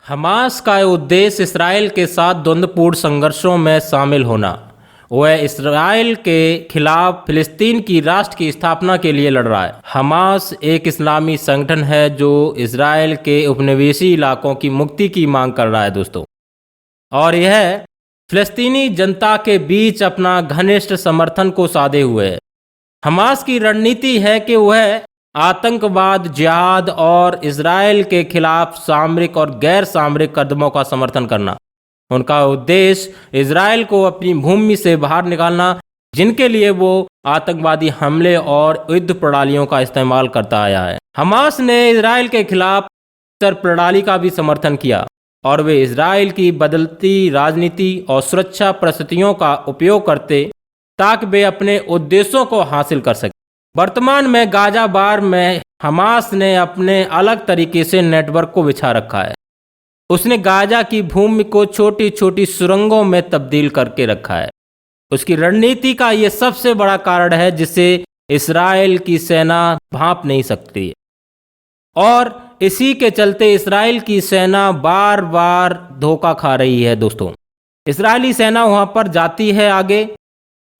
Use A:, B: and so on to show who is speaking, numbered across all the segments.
A: Hamas का उद्देश्य Israel के साथ द्वंद्वपूर्ण संघर्षों में शामिल होना। वह इसराइल के खिलाफ फिलिस्तीन की राष्ट्र की स्थापना के लिए लड़ रहा है। हमास एक इस्लामी संगठन है जो इसराइल के उपनिवेशी इलाकों की मुक्ति की मांग कर रहा है दोस्तों, और यह फिलिस्तीनी जनता के बीच अपना घनिष्ठ समर्थन को साधे हुए है। हमास की रणनीति है कि वह आतंकवाद, जिहाद और इसराइल के खिलाफ सामरिक और गैर सामरिक कदमों का समर्थन करना। उनका उद्देश्य इसराइल को अपनी भूमि से बाहर निकालना, जिनके लिए वो आतंकवादी हमले और युद्ध प्रणालियों का इस्तेमाल करता आया है। हमास ने इसराइल के खिलाफ प्रणाली का भी समर्थन किया और वे इसराइल की बदलती राजनीति और सुरक्षा परिस्थितियों का उपयोग करते ताकि वे अपने उद्देश्यों को हासिल कर सकें। वर्तमान में गाजा बार में हमास ने अपने अलग तरीके से नेटवर्क को बिछा रखा है। उसने गाजा की भूमि को छोटी छोटी सुरंगों में तब्दील करके रखा है। उसकी रणनीति का ये सबसे बड़ा कारण है जिसे इसराइल की सेना भांप नहीं सकती, और इसी के चलते इसराइल की सेना बार बार धोखा खा रही है दोस्तों। इसराइली सेना वहां पर जाती है आगे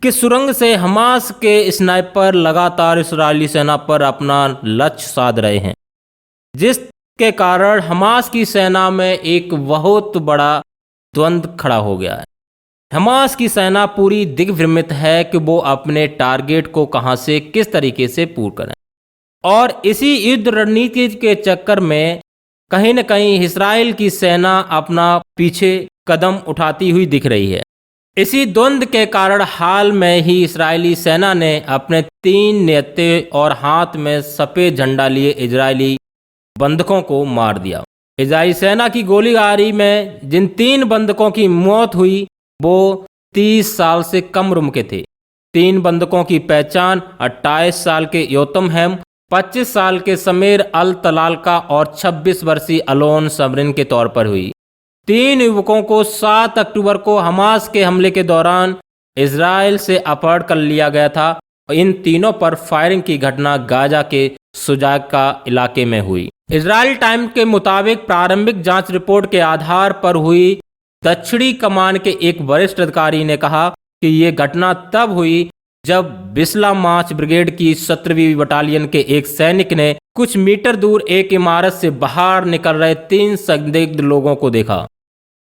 A: कि सुरंग से हमास के स्नाइपर लगातार इसराइली सेना पर अपना लक्ष्य साध रहे हैं, जिसके कारण हमास की सेना में एक बहुत बड़ा द्वंद्व खड़ा हो गया है। हमास की सेना पूरी दिग्भ्रमित है कि वो अपने टारगेट को कहां से किस तरीके से पूर्ण करें, और इसी युद्ध रणनीति के चक्कर में कहीं न कहीं इसराइल की सेना अपना पीछे कदम उठाती हुई दिख रही है। इसी द्वंद्व के कारण हाल में ही इजरायली सेना ने अपने 3 नेते और हाथ में सफ़ेद झंडा लिए इजरायली बंधकों को मार दिया। इजरायली सेना की गोलीबारी में जिन 3 बंधकों की मौत हुई वो 30 साल से कम उम्र के थे। 3 बंधकों की पहचान 28 साल के योतम हैम, 25 साल के समीर अल तलालका और 26 वर्षीय अलोन सबरिन के तौर पर हुई। 3 युवकों को 7 अक्टूबर को हमास के हमले के दौरान इजराइल से अपहरण कर लिया गया था। इन तीनों पर फायरिंग की घटना गाजा के सुजाका इलाके में हुई। इजराइल टाइम्स के मुताबिक प्रारंभिक जांच रिपोर्ट के आधार पर हुई दक्षिणी कमान के एक वरिष्ठ अधिकारी ने कहा कि ये घटना तब हुई जब बिस्ला मार्च ब्रिगेड की 17वीं बटालियन के एक सैनिक ने कुछ मीटर दूर एक इमारत से बाहर निकल रहे 3 संदिग्ध लोगों को देखा।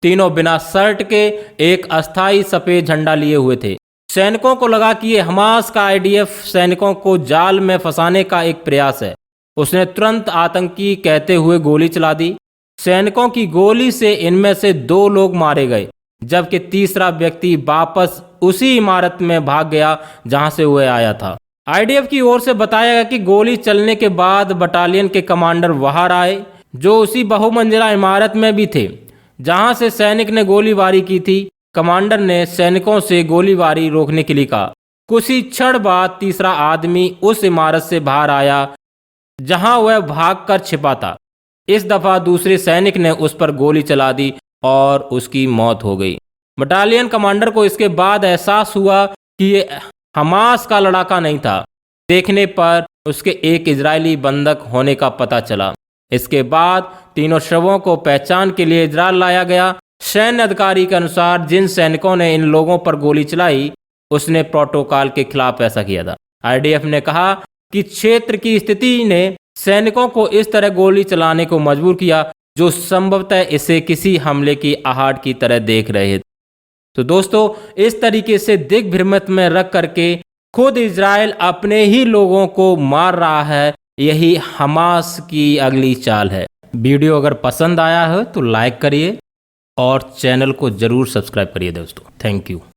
A: तीनों बिना शर्ट के एक अस्थायी सफेद झंडा लिए हुए थे। सैनिकों को लगा कि ये हमास का आईडीएफ सैनिकों को जाल में फंसाने का एक प्रयास है। उसने तुरंत आतंकी कहते हुए गोली चला दी। सैनिकों की गोली से इनमें से 2 लोग मारे गए, जबकि तीसरा व्यक्ति वापस उसी इमारत में भाग गया जहां से वह आया था। आईडीएफ की ओर से बताया गया कि गोली चलने के बाद बटालियन के कमांडर बाहर आए, जो उसी बहुमंजिला इमारत में भी थे जहां से सैनिक ने गोलीबारी की थी। कमांडर ने सैनिकों से गोलीबारी रोकने के लिए कहा। कुछ ही क्षण बाद तीसरा आदमी उस इमारत से बाहर आया जहां वह भागकर छिपा था। इस दफा दूसरे सैनिक ने उस पर गोली चला दी और उसकी मौत हो गई। बटालियन कमांडर को इसके बाद एहसास हुआ कि ये हमास का लड़ाका नहीं था। देखने पर उसके एक इजरायली बंधक होने का पता चला। इसके बाद तीनों शवों को पहचान के लिए इजराइल लाया गया। सैन्य अधिकारी के अनुसार जिन सैनिकों ने इन लोगों पर गोली चलाई उसने प्रोटोकॉल के खिलाफ ऐसा किया था। आईडीएफ ने कहा कि क्षेत्र की स्थिति ने सैनिकों को इस तरह गोली चलाने को मजबूर किया जो संभवतः इसे किसी हमले की आहट की तरह देख रहे थे। तो दोस्तों, इस तरीके से दिग्भ्रमित में रख करके खुद इजराइल अपने ही लोगों को मार रहा है। यही हमास की अगली चाल है। वीडियो अगर पसंद आया है तो लाइक करिए और चैनल को जरूर सब्सक्राइब करिए दोस्तों। Thank you.